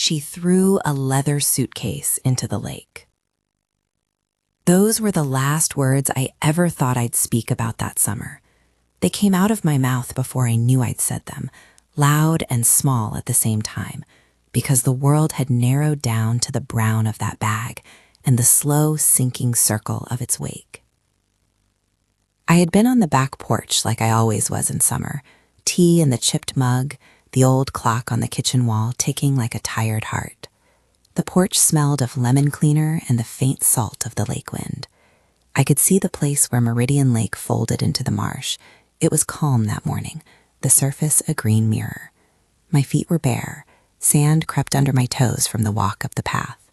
She threw a leather suitcase into the lake. Those were the last words I ever thought I'd speak about that summer. They came out of my mouth before I knew I'd said them, loud and small at the same time, because the world had narrowed down to the brown of that bag and the slow sinking circle of its wake. I had been on the back porch like I always was in summer, tea in the chipped mug, the old clock on the kitchen wall ticking like a tired heart. The porch smelled of lemon cleaner and the faint salt of the lake wind. I could see the place where Meridian Lake folded into the marsh. It was calm that morning, the surface a green mirror. My feet were bare. Sand crept under my toes from the walk up the path.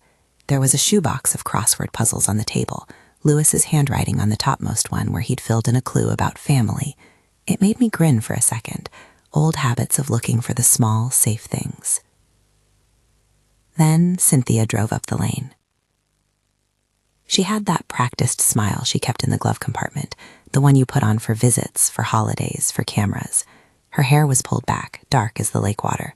There was a shoebox of crossword puzzles on the table, Lewis's handwriting on the topmost one where he'd filled in a clue about family. It made me grin for a second, old habits of looking for the small, safe things. Then Cynthia drove up the lane. She had that practiced smile she kept in the glove compartment, the one you put on for visits, for holidays, for cameras. Her hair was pulled back, dark as the lake water.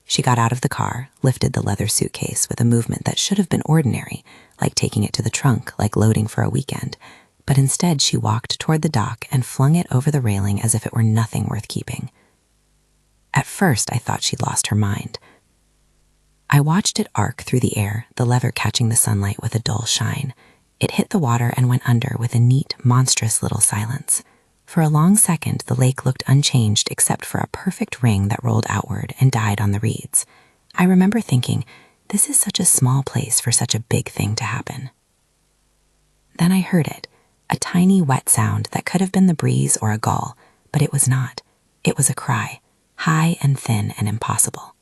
She got out of the car, lifted the leather suitcase with a movement that should have been ordinary, like taking it to the trunk, like loading for a weekend. But instead she walked toward the dock and flung it over the railing as if it were nothing worth keeping. At first I thought she'd lost her mind. I watched it arc through the air, the lever catching the sunlight with a dull shine. It hit the water and went under with a neat, monstrous little silence. For a long second, the lake looked unchanged except for a perfect ring that rolled outward and died on the reeds. I remember thinking, this is such a small place for such a big thing to happen. Then I heard it, a tiny wet sound that could have been the breeze or a gull, but it was not. It was a cry, high and thin and impossible.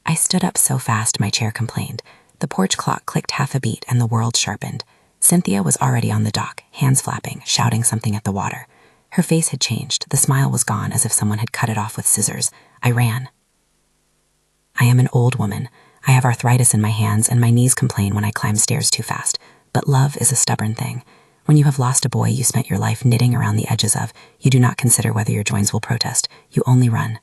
I stood up so fast my chair complained. The porch clock clicked half a beat and the world sharpened. Cynthia was already on the dock, hands flapping, shouting something at the water. Her face had changed. The smile was gone as if someone had cut it off with scissors. I ran. I am an old woman. I have arthritis in my hands and my knees complain when I climb stairs too fast. But love is a stubborn thing. When you have lost a boy you spent your life knitting around the edges of, you do not consider whether your joints will protest. You only run.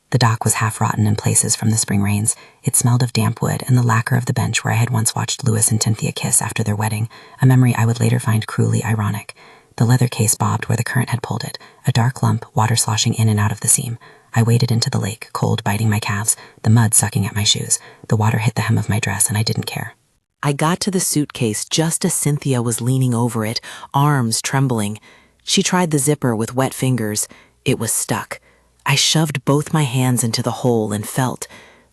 The dock was half rotten in places from the spring rains. It smelled of damp wood and the lacquer of the bench where I had once watched Lewis and Cynthia kiss after their wedding, a memory I would later find cruelly ironic. The leather case bobbed where the current had pulled it, a dark lump, water sloshing in and out of the seam. I waded into the lake, cold biting my calves, the mud sucking at my shoes. The water hit the hem of my dress and I didn't care. I got to the suitcase just as Cynthia was leaning over it, arms trembling. She tried the zipper with wet fingers. It was stuck. I shoved both my hands into the hole and felt,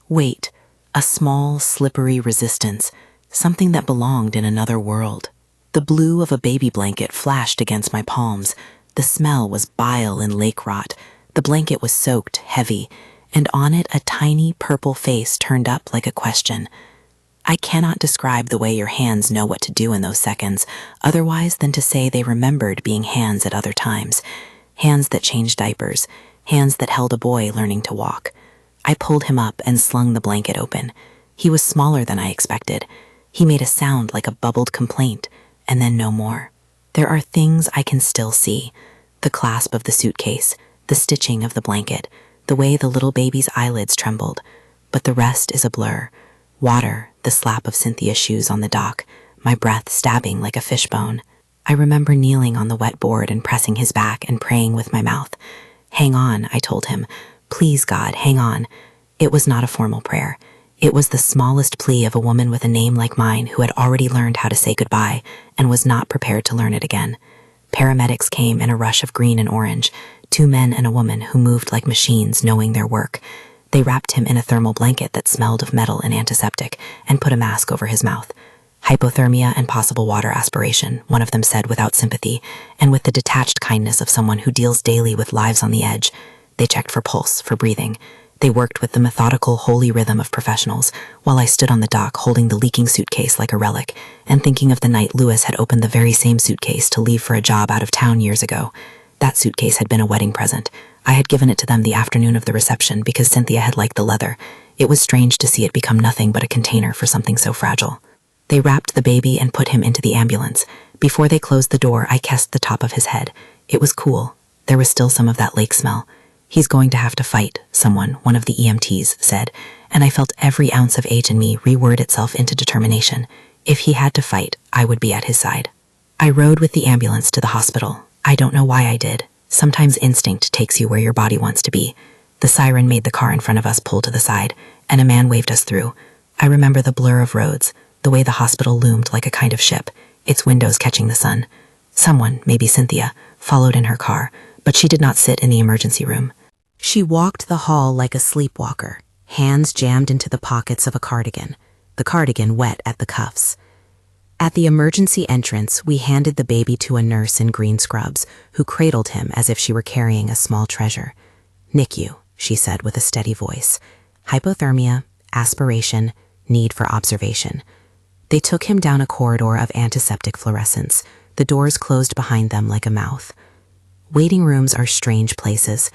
wait, a small, slippery resistance, something that belonged in another world. The blue of a baby blanket flashed against my palms. The smell was bile and lake rot. The blanket was soaked, heavy, and on it a tiny purple face turned up like a question. I cannot describe the way your hands know what to do in those seconds, otherwise than to say they remembered being hands at other times. Hands that changed diapers, hands that held a boy learning to walk. I pulled him up and slung the blanket open. He was smaller than I expected. He made a sound like a bubbled complaint, and then no more. There are things I can still see. The clasp of the suitcase, the stitching of the blanket, the way the little baby's eyelids trembled. But the rest is a blur. Water, the slap of Cynthia's shoes on the dock, my breath stabbing like a fishbone. I remember kneeling on the wet board and pressing his back and praying with my mouth. Hang on, I told him. Please, God, hang on. It was not a formal prayer. It was the smallest plea of a woman with a name like mine who had already learned how to say goodbye and was not prepared to learn it again. Paramedics came in a rush of green and orange, 2 men and a woman who moved like machines knowing their work. They wrapped him in a thermal blanket that smelled of metal and antiseptic and put a mask over his mouth. Hypothermia and possible water aspiration, one of them said without sympathy, and with the detached kindness of someone who deals daily with lives on the edge. They checked for pulse, for breathing. They worked with the methodical, holy rhythm of professionals, while I stood on the dock holding the leaking suitcase like a relic, and thinking of the night Lewis had opened the very same suitcase to leave for a job out of town years ago. That suitcase had been a wedding present. I had given it to them the afternoon of the reception because Cynthia had liked the leather. It was strange to see it become nothing but a container for something so fragile. They wrapped the baby and put him into the ambulance. Before they closed the door, I kissed the top of his head. It was cool. There was still some of that lake smell. He's going to have to fight, someone, one of the EMTs, said, and I felt every ounce of age in me reword itself into determination. If he had to fight, I would be at his side. I rode with the ambulance to the hospital. I don't know why I did. Sometimes instinct takes you where your body wants to be. The siren made the car in front of us pull to the side, and a man waved us through. I remember the blur of roads, the way the hospital loomed like a kind of ship, its windows catching the sun. Someone, maybe Cynthia, followed in her car, but she did not sit in the emergency room. She walked the hall like a sleepwalker, hands jammed into the pockets of a cardigan, the cardigan wet at the cuffs. At the emergency entrance, we handed the baby to a nurse in green scrubs, who cradled him as if she were carrying a small treasure. "NICU," she said with a steady voice. "Hypothermia, aspiration, need for observation." They took him down a corridor of antiseptic fluorescence, the doors closed behind them like a mouth. Waiting rooms are strange places.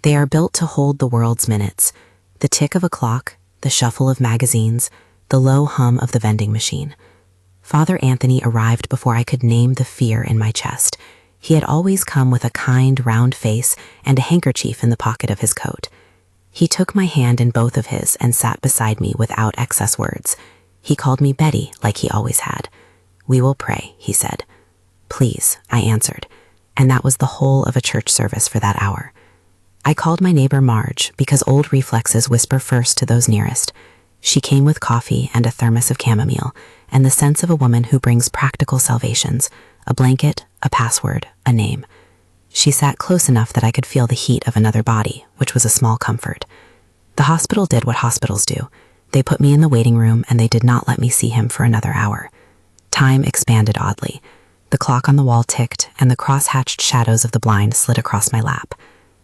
They are built to hold the world's minutes, the tick of a clock, the shuffle of magazines, the low hum of the vending machine. Father Anthony arrived before I could name the fear in my chest. He had always come with a kind, round face and a handkerchief in the pocket of his coat. He took my hand in both of his and sat beside me without excess words. He called me Betty, like he always had. "We will pray," he said. "Please," I answered, and that was the whole of a church service for that hour. I called my neighbor Marge because old reflexes whisper first to those nearest. She came with coffee and a thermos of chamomile, and the sense of a woman who brings practical salvations, a blanket, a password, a name. She sat close enough that I could feel the heat of another body, which was a small comfort. The hospital did what hospitals do. They put me in the waiting room, and they did not let me see him for another hour. Time expanded oddly. The clock on the wall ticked, and the cross-hatched shadows of the blind slid across my lap.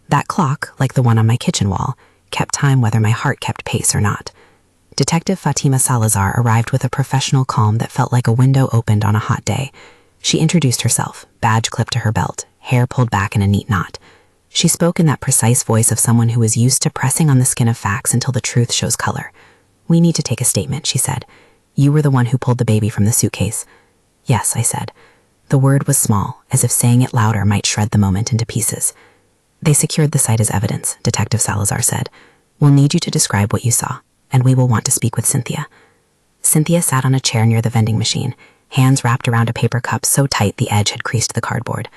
That clock, like the one on my kitchen wall, kept time whether my heart kept pace or not. Detective Fatima Salazar arrived with a professional calm that felt like a window opened on a hot day. She introduced herself, badge clipped to her belt, hair pulled back in a neat knot. She spoke in that precise voice of someone who is used to pressing on the skin of facts until the truth shows color. "We need to take a statement," she said. "You were the one who pulled the baby from the suitcase." "Yes," I said. The word was small, as if saying it louder might shred the moment into pieces. "They secured the site as evidence," Detective Salazar said. "We'll need you to describe what you saw, and we will want to speak with Cynthia." Cynthia sat on a chair near the vending machine, hands wrapped around a paper cup so tight the edge had creased the cardboard.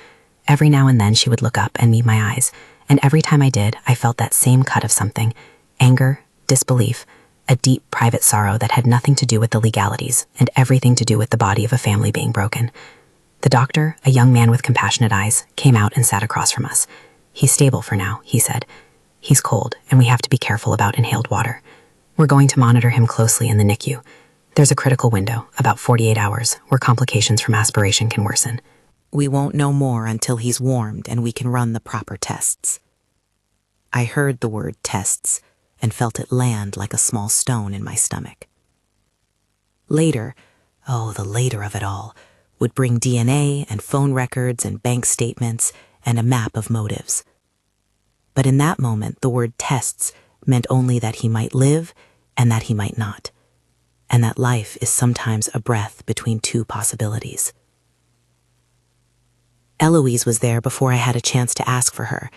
Every now and then she would look up and meet my eyes, and every time I did, I felt that same cut of something: anger, disbelief, a deep private sorrow that had nothing to do with the legalities and everything to do with the body of a family being broken. The doctor, a young man with compassionate eyes, came out and sat across from us. "He's stable for now," he said. "He's cold, and we have to be careful about inhaled water. We're going to monitor him closely in the NICU. There's a critical window, about 48 hours, where complications from aspiration can worsen. We won't know more until he's warmed and we can run the proper tests." I heard the word tests and felt it land like a small stone in my stomach. Later, oh, the later of it all, would bring DNA and phone records and bank statements and a map of motives. But in that moment, the word tests meant only that he might live and that he might not, and that life is sometimes a breath between two possibilities. Eloise was there before I had a chance to ask for her.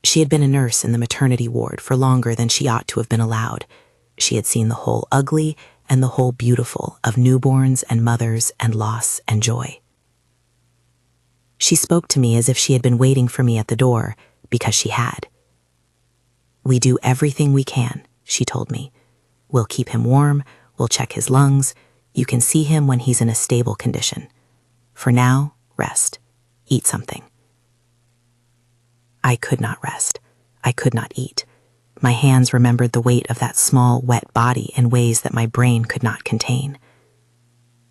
She had been a nurse in the maternity ward for longer than she ought to have been allowed. She had seen the whole ugly and the whole beautiful of newborns and mothers and loss and joy. She spoke to me as if she had been waiting for me at the door, because she had. "We do everything we can," she told me. "We'll keep him warm, we'll check his lungs. You can see him when he's in a stable condition. For now, rest. Eat something." I could not rest. I could not eat. My hands remembered the weight of that small, wet body in ways that my brain could not contain.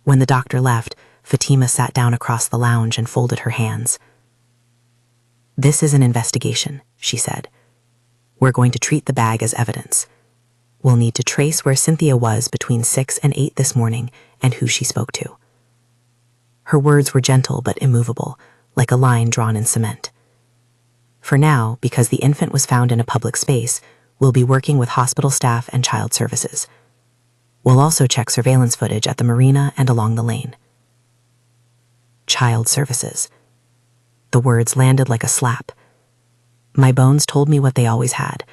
When the doctor left, Fatima sat down across the lounge and folded her hands. "This is an investigation," she said. "We're going to treat the bag as evidence. We'll need to trace where Cynthia was between 6 and 8 this morning and who she spoke to." Her words were gentle but immovable, like a line drawn in cement. "For now, because the infant was found in a public space, we'll be working with hospital staff and child services. We'll also check surveillance footage at the marina and along the lane." Child services. The words landed like a slap. My bones told me what they always had: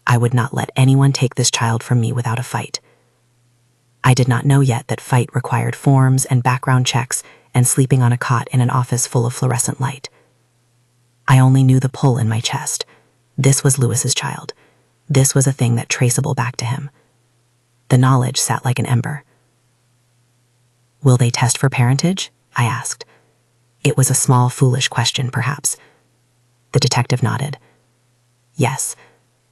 I would not let anyone take this child from me without a fight. I did not know yet that fight required forms and background checks and sleeping on a cot in an office full of fluorescent light. I only knew the pull in my chest. This was Lewis's child. This was a thing that traceable back to him. The knowledge sat like an ember. Will they test for parentage? I asked. It was a small, foolish question, perhaps. The detective nodded. Yes,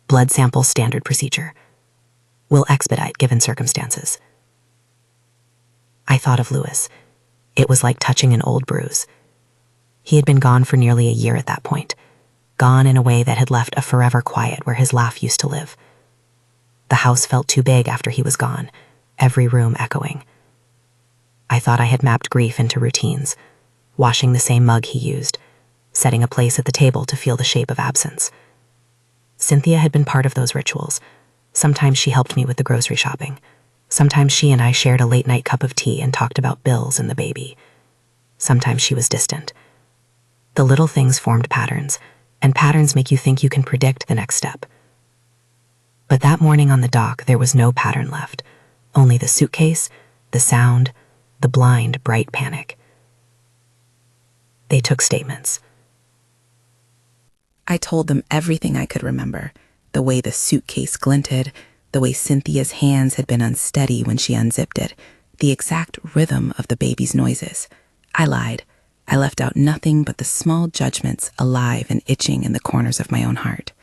blood sample standard procedure. Will expedite given circumstances. I thought of Lewis. It was like touching an old bruise. He had been gone for nearly a year at that point, gone in a way that had left a forever quiet where his laugh used to live. The house felt too big after he was gone, every room echoing. I thought I had mapped grief into routines, washing the same mug he used, setting a place at the table to feel the shape of absence. Cynthia had been part of those rituals. Sometimes she helped me with the grocery shopping. Sometimes she and I shared a late-night cup of tea and talked about bills and the baby. Sometimes she was distant. The little things formed patterns, and patterns make you think you can predict the next step. But that morning on the dock, there was no pattern left, only the suitcase, the sound, the blind, bright panic. They took statements. I told them everything I could remember, the way the suitcase glinted, the way Cynthia's hands had been unsteady when she unzipped it, the exact rhythm of the baby's noises. I lied. I left out nothing but the small judgments alive and itching in the corners of my own heart.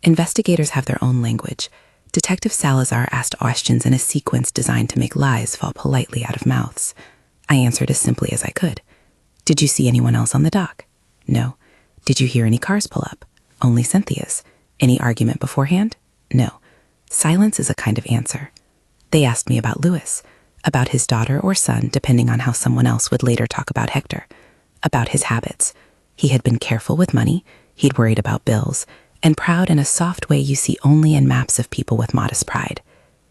Investigators have their own language. Detective Salazar asked questions in a sequence designed to make lies fall politely out of mouths. I answered as simply as I could. Did you see anyone else on the dock? No. Did you hear any cars pull up? Only Cynthia's. Any argument beforehand? No. Silence is a kind of answer. They asked me about Lewis, about his daughter or son, depending on how someone else would later talk about Hector, about his habits. He had been careful with money, he'd worried about bills, and proud in a soft way you see only in maps of people with modest pride.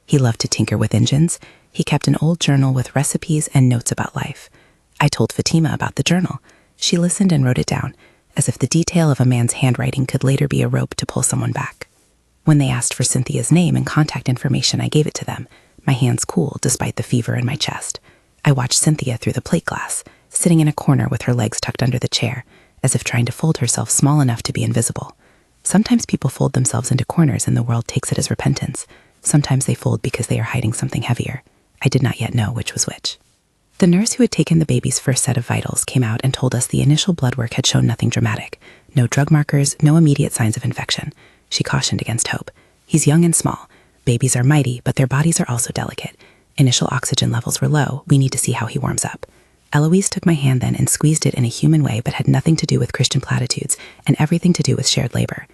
He loved to tinker with engines. He kept an old journal with recipes and notes about life. I told Fatima about the journal. She listened and wrote it down, as if the detail of a man's handwriting could later be a rope to pull someone back. When they asked for Cynthia's name and contact information, I gave it to them, my hands cool despite the fever in my chest. I watched Cynthia through the plate glass, sitting in a corner with her legs tucked under the chair, as if trying to fold herself small enough to be invisible. Sometimes people fold themselves into corners and the world takes it as repentance. Sometimes they fold because they are hiding something heavier. I did not yet know which was which. The nurse who had taken the baby's first set of vitals came out and told us the initial blood work had shown nothing dramatic. No drug markers, no immediate signs of infection. She cautioned against hope. He's young and small. Babies are mighty, but their bodies are also delicate. Initial oxygen levels were low. We need to see how he warms up. Eloise took my hand then and squeezed it in a human way, but had nothing to do with Christian platitudes and everything to do with shared labor.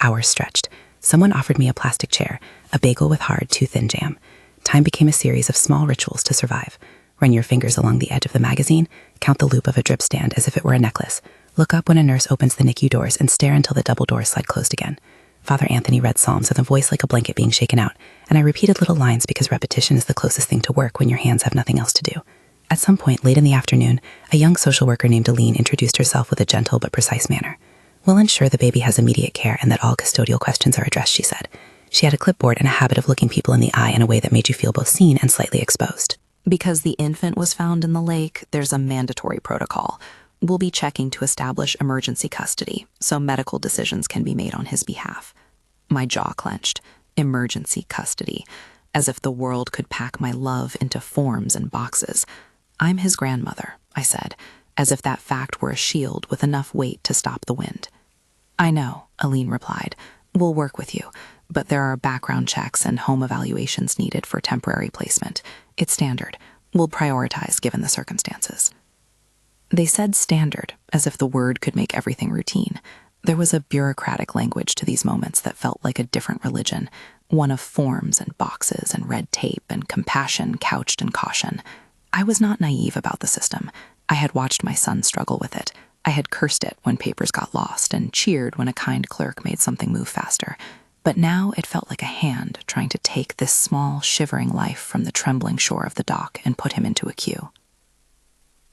Hours stretched. Someone offered me a plastic chair, a bagel with hard, too thin jam. Time became a series of small rituals to survive. Run your fingers along the edge of the magazine, count the loop of a drip stand as if it were a necklace. Look up when a nurse opens the NICU doors and stare until the double doors slide closed again. Father Anthony read psalms with a voice like a blanket being shaken out, and I repeated little lines because repetition is the closest thing to work when your hands have nothing else to do. At some point late in the afternoon, a young social worker named Aline introduced herself with a gentle but precise manner. We'll ensure the baby has immediate care and that all custodial questions are addressed, she said. She had a clipboard and a habit of looking people in the eye in a way that made you feel both seen and slightly exposed. Because the infant was found in the lake, there's a mandatory protocol. We'll be checking to establish emergency custody, so medical decisions can be made on his behalf. My jaw clenched. Emergency custody. As if the world could pack my love into forms and boxes. I'm his grandmother, I said, as if that fact were a shield with enough weight to stop the wind. I know, Aline replied. We'll work with you, but there are background checks and home evaluations needed for temporary placement. It's standard. We'll prioritize given the circumstances. They said standard, as if the word could make everything routine. There was a bureaucratic language to these moments that felt like a different religion, one of forms and boxes and red tape and compassion couched in caution. I was not naive about the system. I had watched my son struggle with it. I had cursed it when papers got lost and cheered when a kind clerk made something move faster. But now it felt like a hand trying to take this small, shivering life from the trembling shore of the dock and put him into a queue.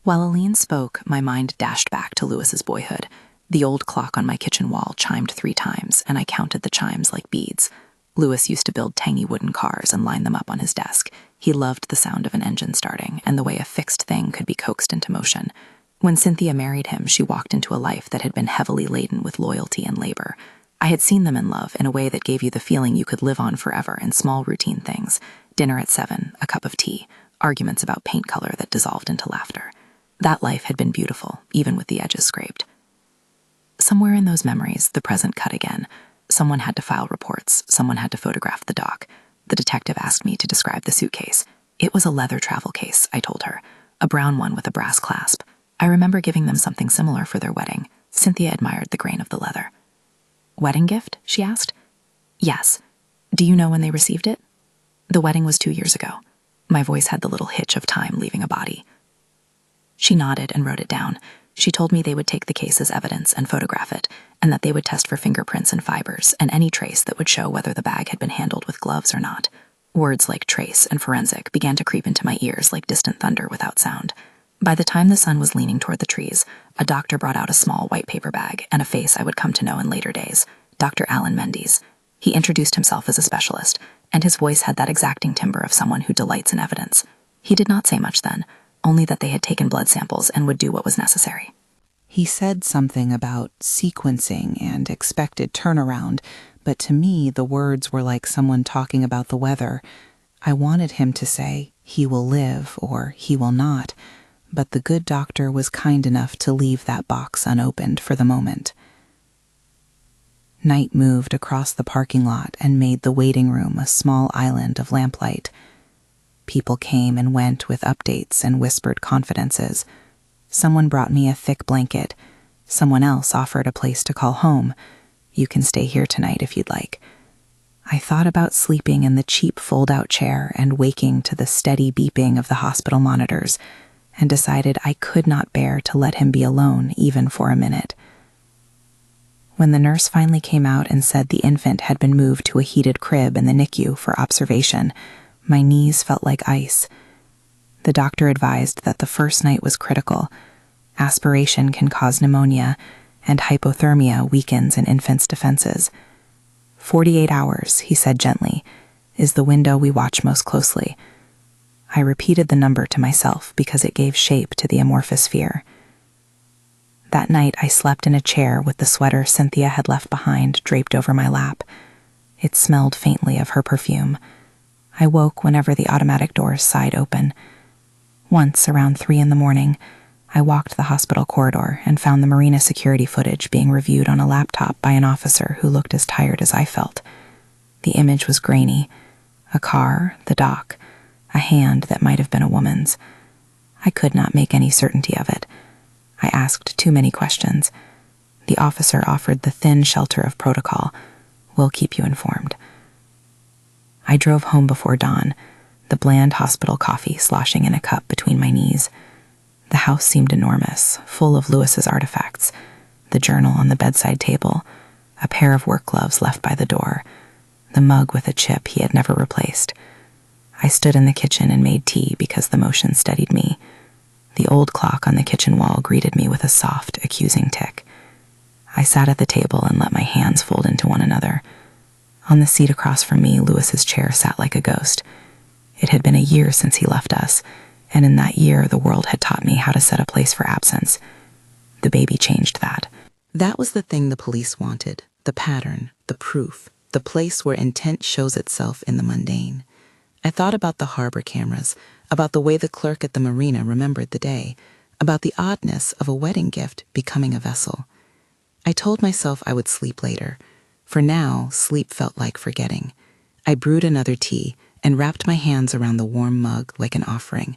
While Aline spoke, my mind dashed back to Lewis's boyhood. The old clock on my kitchen wall chimed 3 times, and I counted the chimes like beads. Louis used to build tangy wooden cars and line them up on his desk. He loved the sound of an engine starting and the way a fixed thing could be coaxed into motion. When Cynthia married him, she walked into a life that had been heavily laden with loyalty and labor. I had seen them in love in a way that gave you the feeling you could live on forever in small routine things. Dinner at 7, a cup of tea, arguments about paint color that dissolved into laughter. That life had been beautiful, even with the edges scraped. Somewhere in those memories, the present cut again. Someone had to file reports. Someone had to photograph the doc. The detective asked me to describe the suitcase. It was a leather travel case, I told her. A brown one with a brass clasp. I remember giving them something similar for their wedding. Cynthia admired the grain of the leather. Wedding gift? She asked. Yes. Do you know when they received it? The wedding was 2 years ago. My voice had the little hitch of time leaving a body. She nodded and wrote it down. She told me they would take the case as evidence and photograph it, and that they would test for fingerprints and fibers and any trace that would show whether the bag had been handled with gloves or not. Words like trace and forensic began to creep into my ears like distant thunder without sound. By the time the sun was leaning toward the trees, a doctor brought out a small white paper bag and a face I would come to know in later days, Dr. Alan Mendes. He introduced himself as a specialist, and his voice had that exacting timbre of someone who delights in evidence. He did not say much then, only that they had taken blood samples and would do what was necessary. He said something about sequencing and expected turnaround, but to me the words were like someone talking about the weather. I wanted him to say, "He will live," or "He will not," but the good doctor was kind enough to leave that box unopened for the moment. Night moved across the parking lot and made the waiting room a small island of lamplight. People came and went with updates and whispered confidences. Someone brought me a thick blanket. Someone else offered a place to call home. "You can stay here tonight if you'd like." I thought about sleeping in the cheap fold-out chair and waking to the steady beeping of the hospital monitors, and decided I could not bear to let him be alone even for a minute. When the nurse finally came out and said the infant had been moved to a heated crib in the NICU for observation, my knees felt like ice. The doctor advised that the first night was critical. Aspiration can cause pneumonia, and hypothermia weakens an infant's defenses. 48 hours, he said gently, is the window we watch most closely. I repeated the number to myself because it gave shape to the amorphous fear. That night I slept in a chair with the sweater Cynthia had left behind draped over my lap. It smelled faintly of her perfume. I woke whenever the automatic doors sighed open. Once, around 3 a.m, I walked the hospital corridor and found the marina security footage being reviewed on a laptop by an officer who looked as tired as I felt. The image was grainy. A car, the dock, a hand that might have been a woman's. I could not make any certainty of it. I asked too many questions. The officer offered the thin shelter of protocol. "We'll keep you informed." I drove home before dawn, the bland hospital coffee sloshing in a cup between my knees. The house seemed enormous, full of Louis's artifacts, the journal on the bedside table, a pair of work gloves left by the door, the mug with a chip he had never replaced. I stood in the kitchen and made tea because the motion steadied me. The old clock on the kitchen wall greeted me with a soft, accusing tick. I sat at the table and let my hands fold into one another. On the seat across from me, Louis's chair sat like a ghost. It had been a year since he left us, and in that year the world had taught me how to set a place for absence. The baby changed that. That was the thing the police wanted, the pattern, the proof, the place where intent shows itself in the mundane. I thought about the harbor cameras, about the way the clerk at the marina remembered the day, about the oddness of a wedding gift becoming a vessel. I told myself I would sleep later. For now, sleep felt like forgetting. I brewed another tea and wrapped my hands around the warm mug like an offering.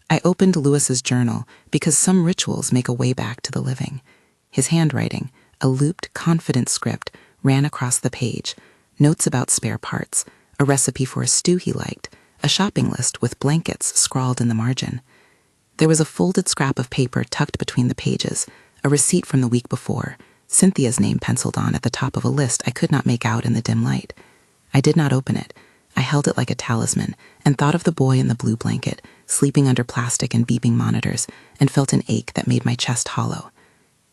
I opened Louis's journal because some rituals make a way back to the living. His handwriting, a looped, confident script, ran across the page, notes about spare parts, a recipe for a stew he liked, a shopping list with blankets scrawled in the margin. There was a folded scrap of paper tucked between the pages, a receipt from the week before, Cynthia's name penciled on at the top of a list I could not make out in the dim light. I did not open it. I held it like a talisman and thought of the boy in the blue blanket, sleeping under plastic and beeping monitors, and felt an ache that made my chest hollow.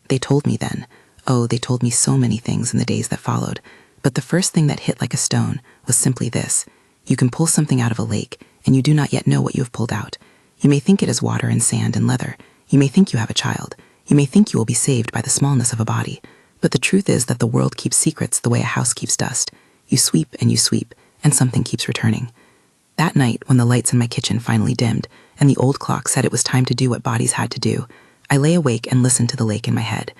They told me then. Oh, they told me so many things in the days that followed. But the first thing that hit like a stone was simply this: you can pull something out of a lake, and you do not yet know what you have pulled out. You may think it is water and sand and leather. You may think you have a child. You may think you will be saved by the smallness of a body. But the truth is that the world keeps secrets the way a house keeps dust. You sweep, and something keeps returning. That night, when the lights in my kitchen finally dimmed, and the old clock said it was time to do what bodies had to do, I lay awake and listened to the lake in my head.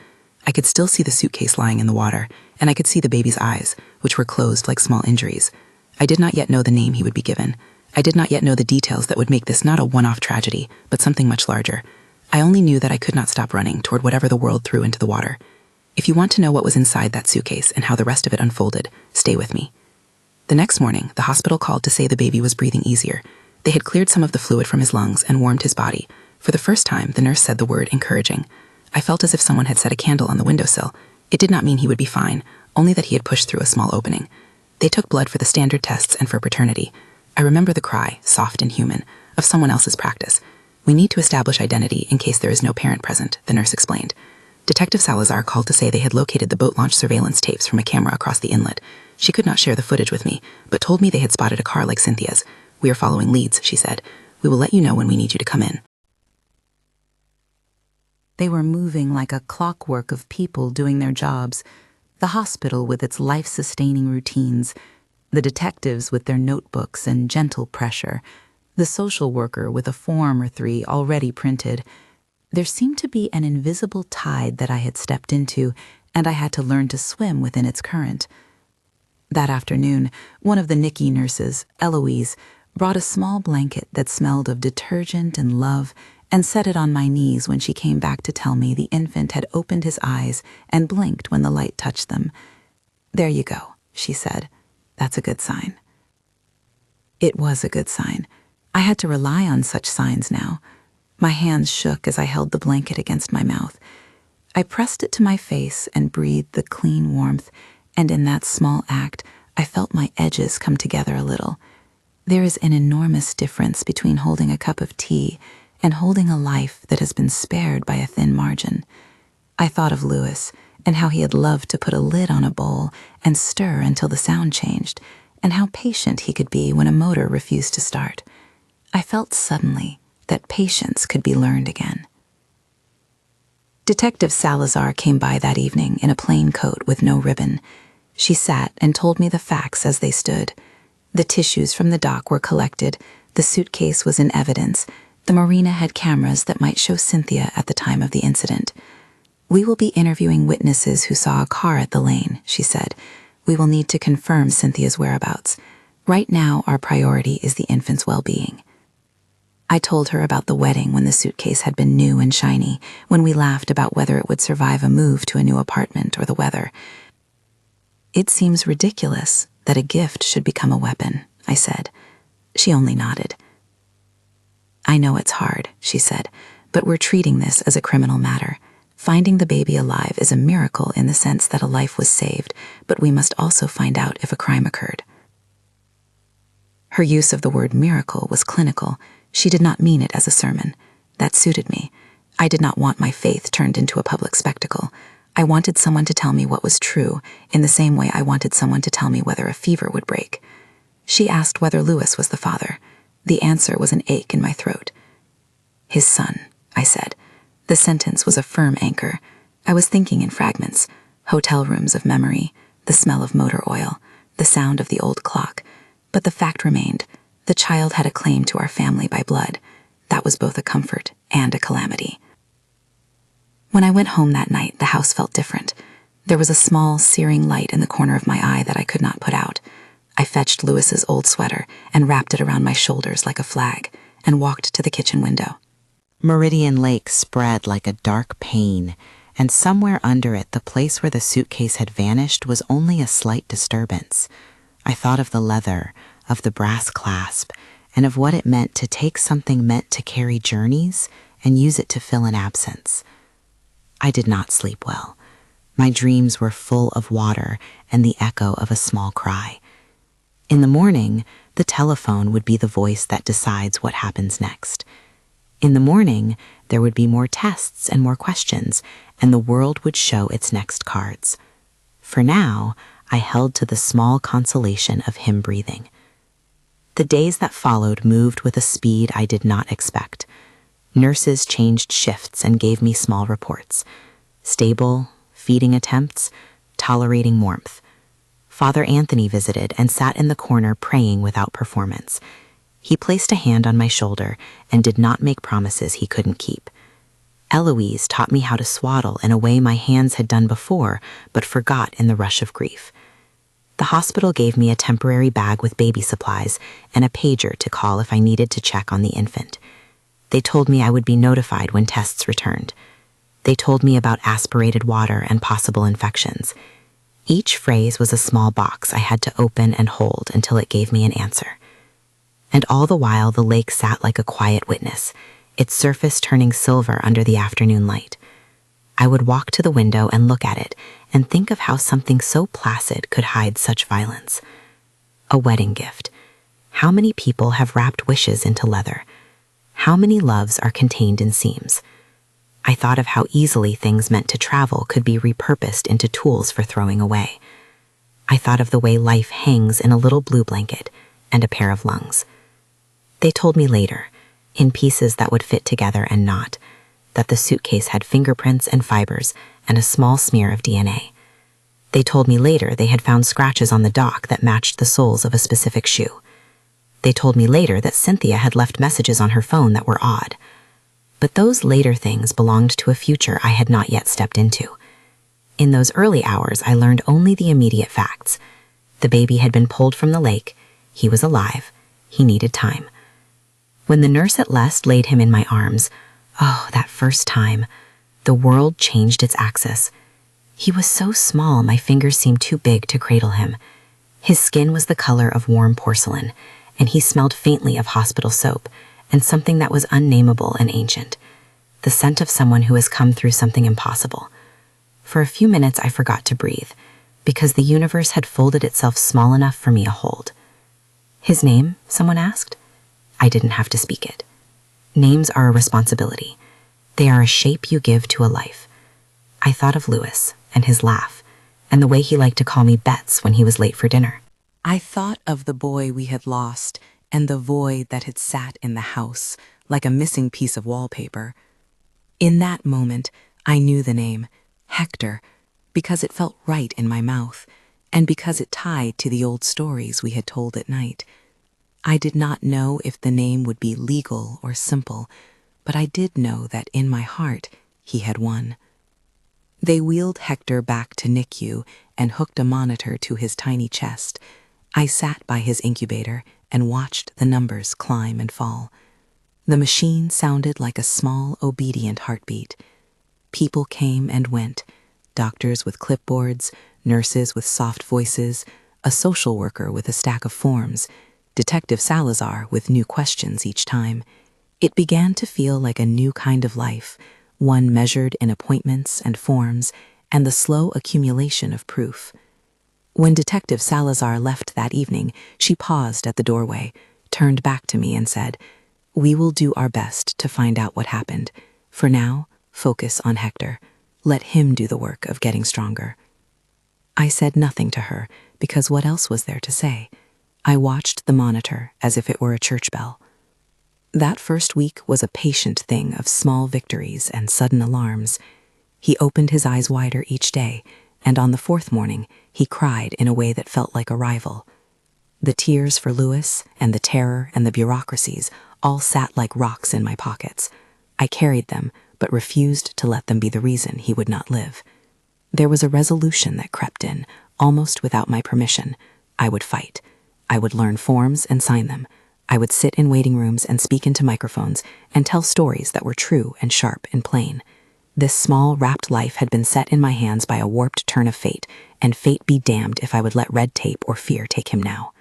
I could still see the suitcase lying in the water, and I could see the baby's eyes, which were closed like small injuries. I did not yet know the name he would be given. I did not yet know the details that would make this not a one-off tragedy, but something much larger. I only knew that I could not stop running toward whatever the world threw into the water. If you want to know what was inside that suitcase and how the rest of it unfolded, stay with me. The next morning, the hospital called to say the baby was breathing easier. They had cleared some of the fluid from his lungs and warmed his body. For the first time, the nurse said the word encouraging. I felt as if someone had set a candle on the windowsill. It did not mean he would be fine, only that he had pushed through a small opening. They took blood for the standard tests and for paternity. I remember the cry, soft and human, of someone else's practice. We need to establish identity in case there is no parent present, the nurse explained. Detective Salazar called to say they had located the boat launch surveillance tapes from a camera across the inlet. She could not share the footage with me, but told me they had spotted a car like Cynthia's. We are following leads, she said. We will let you know when we need you to come in. They were moving like a clockwork of people doing their jobs. The hospital with its life-sustaining routines, the detectives with their notebooks and gentle pressure, the social worker with a form or three already printed. There seemed to be an invisible tide that I had stepped into, and I had to learn to swim within its current. That afternoon, one of the NICU nurses, Eloise, brought a small blanket that smelled of detergent and love and set it on my knees when she came back to tell me the infant had opened his eyes and blinked when the light touched them. "There you go," she said. "That's a good sign." It was a good sign. I had to rely on such signs now. My hands shook as I held the blanket against my mouth. I pressed it to my face and breathed the clean warmth, and in that small act, I felt my edges come together a little. There is an enormous difference between holding a cup of tea and holding a life that has been spared by a thin margin. I thought of Louis and how he had loved to put a lid on a bowl and stir until the sound changed, and how patient he could be when a motor refused to start. I felt suddenly that patience could be learned again. Detective Salazar came by that evening in a plain coat with no ribbon. She sat and told me the facts as they stood. The tissues from the dock were collected, the suitcase was in evidence, the marina had cameras that might show Cynthia at the time of the incident. "We will be interviewing witnesses who saw a car at the lane," she said. "We will need to confirm Cynthia's whereabouts. Right now, our priority is the infant's well-being." I told her about the wedding when the suitcase had been new and shiny, when we laughed about whether it would survive a move to a new apartment or the weather. "It seems ridiculous that a gift should become a weapon," I said. She only nodded. "I know it's hard," she said, "but we're treating this as a criminal matter. Finding the baby alive is a miracle in the sense that a life was saved, but we must also find out if a crime occurred." Her use of the word miracle was clinical. She did not mean it as a sermon. That suited me. I did not want my faith turned into a public spectacle. I wanted someone to tell me what was true, in the same way I wanted someone to tell me whether a fever would break. She asked whether Louis was the father. The answer was an ache in my throat. "His son," I said. The sentence was a firm anchor. I was thinking in fragments: hotel rooms of memory, the smell of motor oil, the sound of the old clock. But the fact remained: the child had a claim to our family by blood. That was both a comfort and a calamity. When I went home that night, the house felt different. There was a small, searing light in the corner of my eye that I could not put out. I fetched Louis's old sweater and wrapped it around my shoulders like a flag and walked to the kitchen window. Meridian Lake spread like a dark pain, and somewhere under it, the place where the suitcase had vanished was only a slight disturbance. I thought of the leather, of the brass clasp, and of what it meant to take something meant to carry journeys and use it to fill an absence. I did not sleep well. My dreams were full of water and the echo of a small cry. In the morning, the telephone would be the voice that decides what happens next. In the morning, there would be more tests and more questions, and the world would show its next cards. For now, I held to the small consolation of him breathing. The days that followed moved with a speed I did not expect. Nurses changed shifts and gave me small reports. Stable, feeding attempts, tolerating warmth. Father Anthony visited and sat in the corner praying without performance. He placed a hand on my shoulder and did not make promises he couldn't keep. Eloise taught me how to swaddle in a way my hands had done before, but forgot in the rush of grief. The hospital gave me a temporary bag with baby supplies and a pager to call if I needed to check on the infant. They told me I would be notified when tests returned. They told me about aspirated water and possible infections. Each phrase was a small box I had to open and hold until it gave me an answer. And all the while the lake sat like a quiet witness, its surface turning silver under the afternoon light. I would walk to the window and look at it and think of how something so placid could hide such violence. A wedding gift. How many people have wrapped wishes into leather? How many loves are contained in seams? I thought of how easily things meant to travel could be repurposed into tools for throwing away. I thought of the way life hangs in a little blue blanket and a pair of lungs. They told me later, in pieces that would fit together and not, that the suitcase had fingerprints and fibers and a small smear of DNA. They told me later they had found scratches on the dock that matched the soles of a specific shoe. They told me later that Cynthia had left messages on her phone that were odd. But those later things belonged to a future I had not yet stepped into. In those early hours, I learned only the immediate facts. The baby had been pulled from the lake. He was alive. He needed time. When the nurse at last laid him in my arms, oh, that first time, the world changed its axis. He was so small my fingers seemed too big to cradle him. His skin was the color of warm porcelain, and he smelled faintly of hospital soap and something that was unnameable and ancient, the scent of someone who has come through something impossible. For a few minutes I forgot to breathe, because the universe had folded itself small enough for me to hold. His name, someone asked? I didn't have to speak it. Names are a responsibility. They are a shape you give to a life. I thought of Louis and his laugh, and the way he liked to call me Bets when he was late for dinner. I thought of the boy we had lost and the void that had sat in the house like a missing piece of wallpaper. In that moment, I knew the name, Hector, because it felt right in my mouth, and because it tied to the old stories we had told at night. I did not know if the name would be legal or simple, but I did know that in my heart he had won. They wheeled Hector back to NICU and hooked a monitor to his tiny chest. I sat by his incubator and watched the numbers climb and fall. The machine sounded like a small, obedient heartbeat. People came and went, doctors with clipboards, nurses with soft voices, a social worker with a stack of forms, Detective Salazar with new questions each time. It began to feel like a new kind of life, one measured in appointments and forms and the slow accumulation of proof. When Detective Salazar left that evening, she paused at the doorway, turned back to me and said, "We will do our best to find out what happened. For now, focus on Hector. Let him do the work of getting stronger." I said nothing to her, because what else was there to say? I watched the monitor as if it were a church bell. That first week was a patient thing of small victories and sudden alarms. He opened his eyes wider each day, and on the fourth morning, he cried in a way that felt like a rival. The tears for Louis and the terror and the bureaucracies all sat like rocks in my pockets. I carried them, but refused to let them be the reason he would not live. There was a resolution that crept in, almost without my permission. I would fight. I would learn forms and sign them. I would sit in waiting rooms and speak into microphones and tell stories that were true and sharp and plain. This small, wrapped life had been set in my hands by a warped turn of fate, and fate be damned if I would let red tape or fear take him now.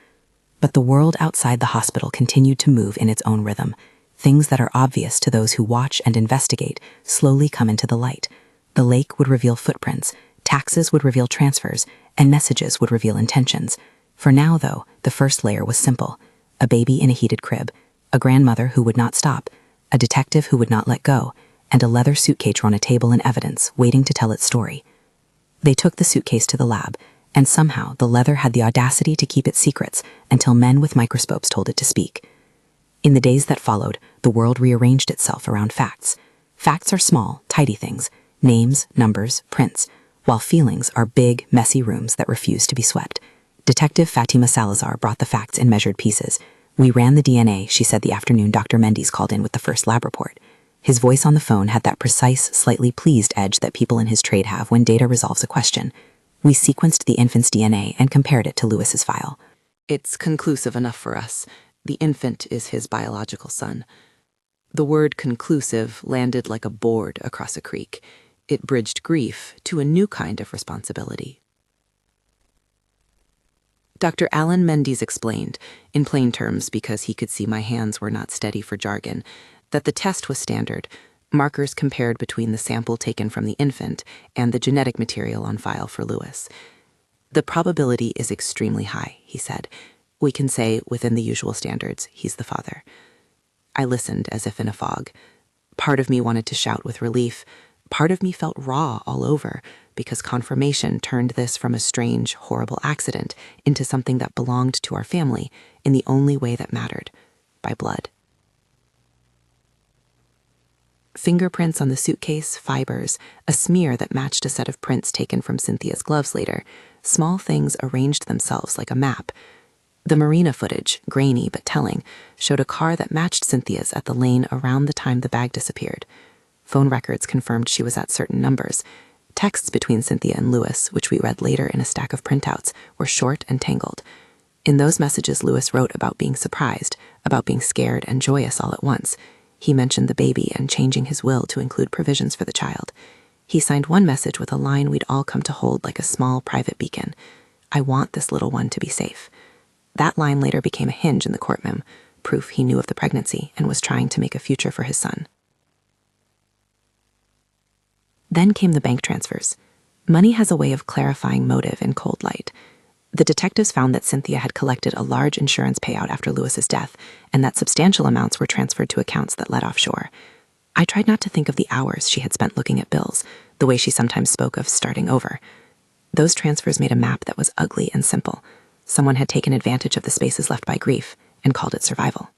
But the world outside the hospital continued to move in its own rhythm. Things that are obvious to those who watch and investigate slowly come into the light. The lake would reveal footprints, taxes would reveal transfers, and messages would reveal intentions. For now, though, the first layer was simple. A baby in a heated crib, a grandmother who would not stop, a detective who would not let go, and a leather suitcase on a table in evidence, waiting to tell its story. They took the suitcase to the lab, And somehow the leather had the audacity to keep its secrets until men with microscopes told it to speak. In the days that followed, the world rearranged itself around facts. Facts are small, tidy things, names, numbers, prints, while feelings are big, messy rooms that refuse to be swept. Detective Fatima Salazar brought the facts in measured pieces. We ran the DNA, she said the afternoon Dr. Mendes called in with the first lab report. His voice on the phone had that precise, slightly pleased edge that people in his trade have when data resolves a question. We sequenced the infant's DNA and compared it to Lewis's file. It's conclusive enough for us. The infant is his biological son. The word conclusive landed like a board across a creek. It bridged grief to a new kind of responsibility. Dr. Alan Mendes explained, in plain terms because he could see my hands were not steady for jargon, that the test was standard, markers compared between the sample taken from the infant and the genetic material on file for Lewis. The probability is extremely high, he said. We can say, within the usual standards, he's the father. I listened as if in a fog. Part of me wanted to shout with relief. Part of me felt raw all over, because confirmation turned this from a strange, horrible accident into something that belonged to our family in the only way that mattered, by blood. Fingerprints on the suitcase, fibers, a smear that matched a set of prints taken from Cynthia's gloves later. Small things arranged themselves like a map. The marina footage, grainy but telling, showed a car that matched Cynthia's at the lane around the time the bag disappeared. Phone records confirmed she was at certain numbers. Texts between Cynthia and Lewis, which we read later in a stack of printouts, were short and tangled. In those messages, Lewis wrote about being surprised, about being scared and joyous all at once. He mentioned the baby and changing his will to include provisions for the child. He signed one message with a line we'd all come to hold like a small private beacon. I want this little one to be safe. That line later became a hinge in the courtroom, proof he knew of the pregnancy and was trying to make a future for his son. Then came the bank transfers. Money has a way of clarifying motive in cold light. The detectives found that Cynthia had collected a large insurance payout after Lewis's death, and that substantial amounts were transferred to accounts that led offshore. I tried not to think of the hours she had spent looking at bills, the way she sometimes spoke of starting over. Those transfers made a map that was ugly and simple. Someone had taken advantage of the spaces left by grief and called it survival.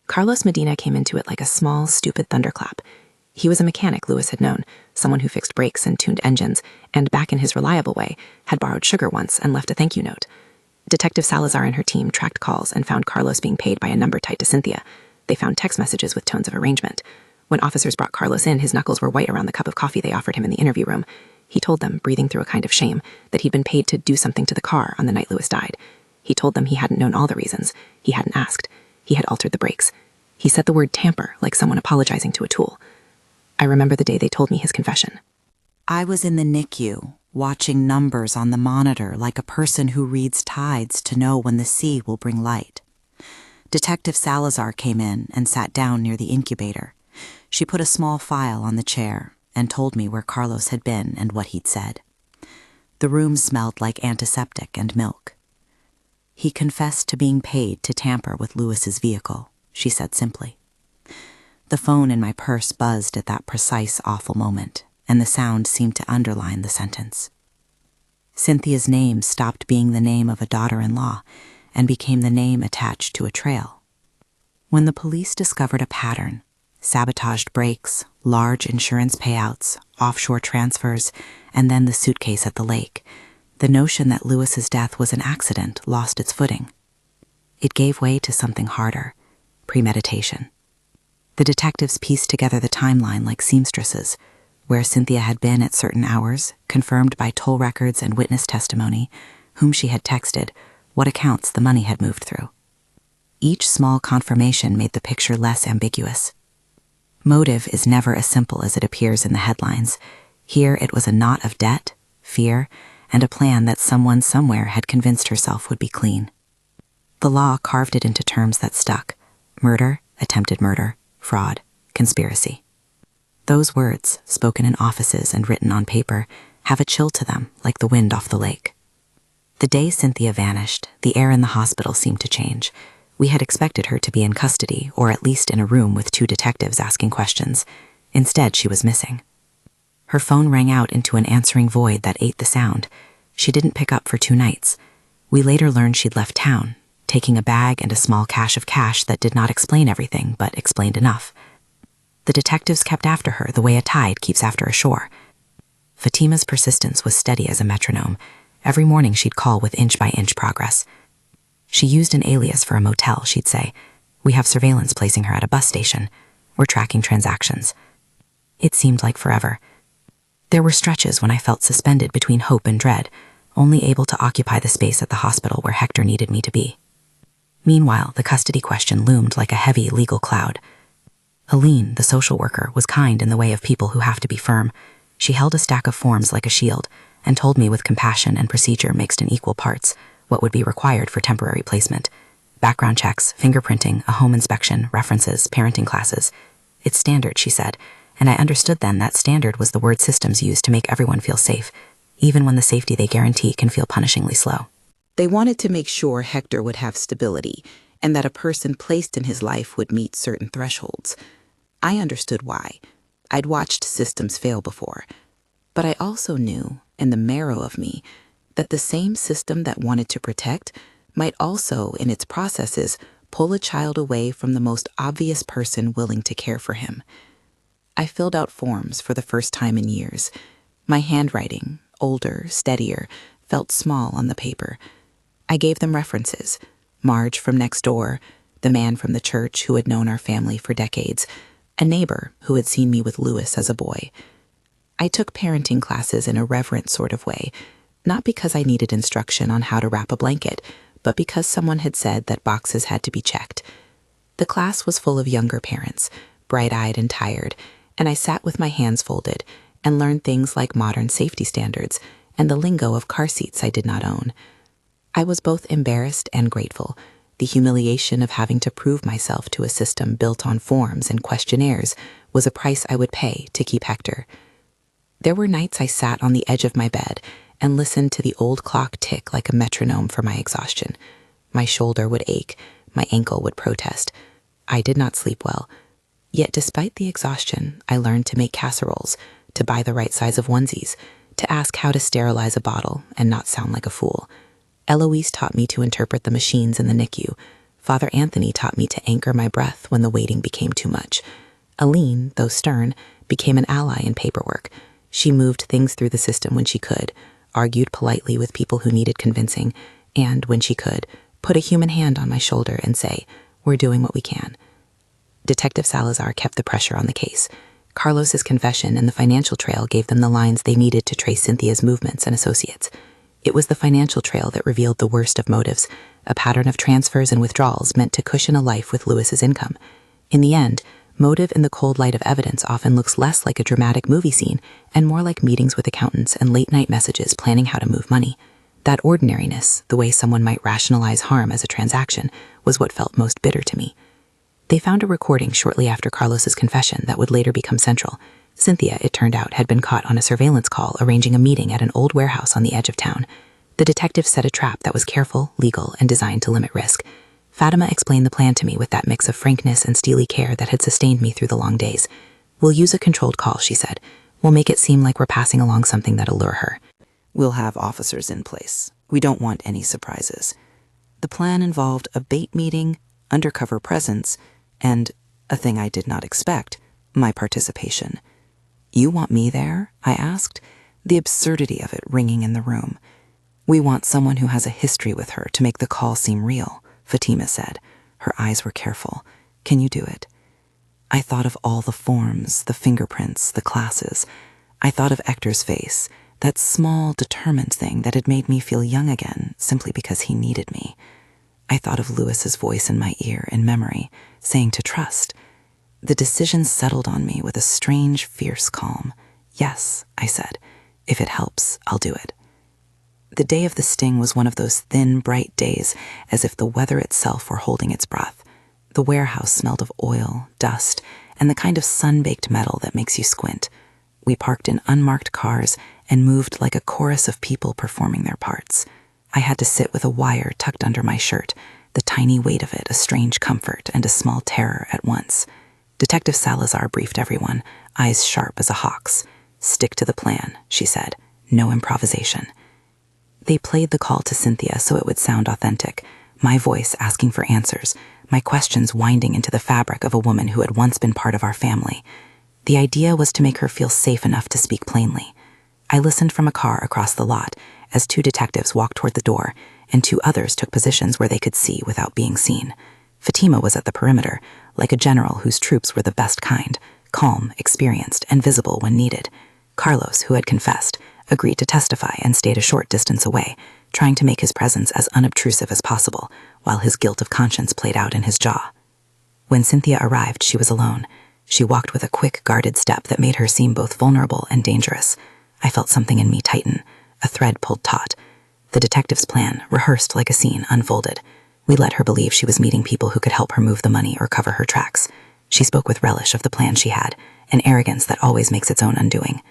Carlos Medina came into it like a small, stupid thunderclap. He was a mechanic Lewis had known, someone who fixed brakes and tuned engines, and back in his reliable way, had borrowed sugar once and left a thank you note. Detective Salazar and her team tracked calls and found Carlos being paid by a number tied to Cynthia. They found text messages with tones of arrangement. When officers brought Carlos in, his knuckles were white around the cup of coffee they offered him in the interview room. He told them, breathing through a kind of shame, that he'd been paid to do something to the car on the night Lewis died. He told them he hadn't known all the reasons. He hadn't asked. He had altered the brakes. He said the word tamper, like someone apologizing to a tool. I remember the day they told me his confession. I was in the NICU, watching numbers on the monitor like a person who reads tides to know when the sea will bring light. Detective Salazar came in and sat down near the incubator. She put a small file on the chair and told me where Carlos had been and what he'd said. The room smelled like antiseptic and milk. He confessed to being paid to tamper with Lewis's vehicle, she said simply. The phone in my purse buzzed at that precise, awful moment, and the sound seemed to underline the sentence. Cynthia's name stopped being the name of a daughter-in-law and became the name attached to a trail. When the police discovered a pattern, sabotaged brakes, large insurance payouts, offshore transfers, and then the suitcase at the lake, the notion that Lewis's death was an accident lost its footing. It gave way to something harder, premeditation. The detectives pieced together the timeline like seamstresses, where Cynthia had been at certain hours, confirmed by toll records and witness testimony, whom she had texted, what accounts the money had moved through. Each small confirmation made the picture less ambiguous. Motive is never as simple as it appears in the headlines. Here it was a knot of debt, fear, and a plan that someone somewhere had convinced herself would be clean. The law carved it into terms that stuck: murder, attempted murder, fraud, conspiracy. Those words, spoken in offices and written on paper, have a chill to them like the wind off the lake. The day Cynthia vanished, the air in the hospital seemed to change. We had expected her to be in custody, or at least in a room with two detectives asking questions. Instead, she was missing. Her phone rang out into an answering void that ate the sound. She didn't pick up for 2 nights. We later learned she'd left town, taking a bag and a small cache of cash that did not explain everything, but explained enough. The detectives kept after her the way a tide keeps after a shore. Fatima's persistence was steady as a metronome. Every morning she'd call with inch-by-inch progress. She used an alias for a motel, she'd say. We have surveillance placing her at a bus station. We're tracking transactions. It seemed like forever. There were stretches when I felt suspended between hope and dread, only able to occupy the space at the hospital where Hector needed me to be. Meanwhile, the custody question loomed like a heavy legal cloud. Aline, the social worker, was kind in the way of people who have to be firm. She held a stack of forms like a shield and told me with compassion and procedure mixed in equal parts what would be required for temporary placement. Background checks, fingerprinting, a home inspection, references, parenting classes. It's standard, she said, and I understood then that standard was the word systems use to make everyone feel safe, even when the safety they guarantee can feel punishingly slow. They wanted to make sure Hector would have stability and that a person placed in his life would meet certain thresholds. I understood why. I'd watched systems fail before. But I also knew, in the marrow of me, that the same system that wanted to protect might also, in its processes, pull a child away from the most obvious person willing to care for him. I filled out forms for the first time in years. My handwriting, older, steadier, felt small on the paper. I gave them references. Marge from next door, the man from the church who had known our family for decades, a neighbor who had seen me with Louis as a boy. I took parenting classes in a reverent sort of way, not because I needed instruction on how to wrap a blanket, but because someone had said that boxes had to be checked. The class was full of younger parents, bright-eyed and tired, and I sat with my hands folded and learned things like modern safety standards and the lingo of car seats I did not own. I was both embarrassed and grateful. The humiliation of having to prove myself to a system built on forms and questionnaires was a price I would pay to keep Hector. There were nights I sat on the edge of my bed and listened to the old clock tick like a metronome for my exhaustion. My shoulder would ache, my ankle would protest. I did not sleep well. Yet despite the exhaustion, I learned to make casseroles, to buy the right size of onesies, to ask how to sterilize a bottle and not sound like a fool. Eloise taught me to interpret the machines in the NICU. Father Anthony taught me to anchor my breath when the waiting became too much. Aline, though stern, became an ally in paperwork. She moved things through the system when she could, argued politely with people who needed convincing, and, when she could, put a human hand on my shoulder and say, "We're doing what we can." Detective Salazar kept the pressure on the case. Carlos's confession and the financial trail gave them the lines they needed to trace Cynthia's movements and associates. It was the financial trail that revealed the worst of motives, a pattern of transfers and withdrawals meant to cushion a life with Louis's income. In the end, motive in the cold light of evidence often looks less like a dramatic movie scene and more like meetings with accountants and late-night messages planning how to move money. That ordinariness, the way someone might rationalize harm as a transaction, was what felt most bitter to me. They found a recording shortly after Carlos's confession that would later become central. Cynthia, it turned out, had been caught on a surveillance call arranging a meeting at an old warehouse on the edge of town. The detectives set a trap that was careful, legal, and designed to limit risk. Fatima explained the plan to me with that mix of frankness and steely care that had sustained me through the long days. "We'll use a controlled call," she said. "We'll make it seem like we're passing along something that'll lure her. We'll have officers in place. We don't want any surprises." The plan involved a bait meeting, undercover presence, and, a thing I did not expect, my participation. "You want me there?" I asked, the absurdity of it ringing in the room. "We want someone who has a history with her to make the call seem real," Fatima said. Her eyes were careful. "Can you do it?" I thought of all the forms, the fingerprints, the classes. I thought of Hector's face, that small, determined thing that had made me feel young again simply because he needed me. I thought of Louis's voice in my ear in memory, saying to trust. The decision settled on me with a strange, fierce calm. "Yes," I said. "If it helps, I'll do it." The day of the sting was one of those thin, bright days, as if the weather itself were holding its breath. The warehouse smelled of oil, dust, and the kind of sun-baked metal that makes you squint. We parked in unmarked cars and moved like a chorus of people performing their parts. I had to sit with a wire tucked under my shirt, the tiny weight of it a strange comfort and a small terror at once. Detective Salazar briefed everyone, eyes sharp as a hawk's. Stick to the plan, she said. No improvisation. They played the call to Cynthia so it would sound authentic, my voice asking for answers, my questions winding into the fabric of a woman who had once been part of our family. The idea was to make her feel safe enough to speak plainly. I listened from a car across the lot as 2 detectives walked toward the door and 2 others took positions where they could see without being seen. Fatima was at the perimeter, like a general whose troops were the best kind, calm, experienced, and visible when needed. Carlos, who had confessed, agreed to testify and stayed a short distance away, trying to make his presence as unobtrusive as possible, while his guilt of conscience played out in his jaw. When Cynthia arrived, she was alone. She walked with a quick, guarded step that made her seem both vulnerable and dangerous. I felt something in me tighten, a thread pulled taut. The detective's plan, rehearsed like a scene, unfolded. We let her believe she was meeting people who could help her move the money or cover her tracks. She spoke with relish of the plan she had, an arrogance that always makes its own undoing.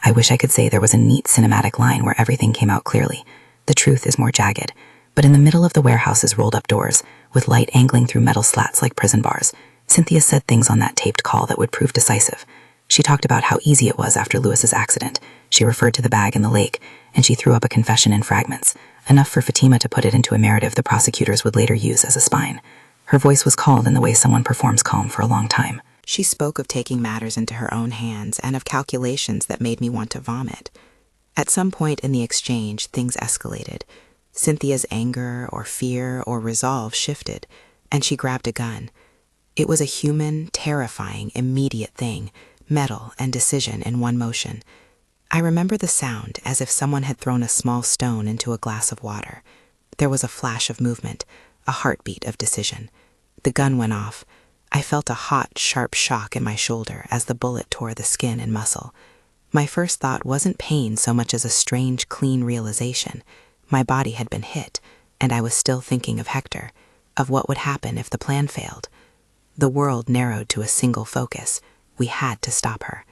I wish I could say there was a neat cinematic line where everything came out clearly. The truth is more jagged, but in the middle of the warehouse's rolled-up doors, with light angling through metal slats like prison bars, Cynthia said things on that taped call that would prove decisive. She talked about how easy it was after Lewis's accident. She referred to the bag in the lake, and she threw up a confession in fragments, enough for Fatima to put it into a narrative the prosecutors would later use as a spine. Her voice was called in the way someone performs calm for a long time. She spoke of taking matters into her own hands and of calculations that made me want to vomit. At some point in the exchange, things escalated. Cynthia's anger or fear or resolve shifted, and she grabbed a gun. It was a human, terrifying, immediate thing, metal and decision in one motion. I remember the sound as if someone had thrown a small stone into a glass of water. There was a flash of movement, a heartbeat of decision. The gun went off. I felt a hot, sharp shock in my shoulder as the bullet tore the skin and muscle. My first thought wasn't pain so much as a strange, clean realization. My body had been hit, and I was still thinking of Hector, of what would happen if the plan failed. The world narrowed to a single focus. We had to stop her.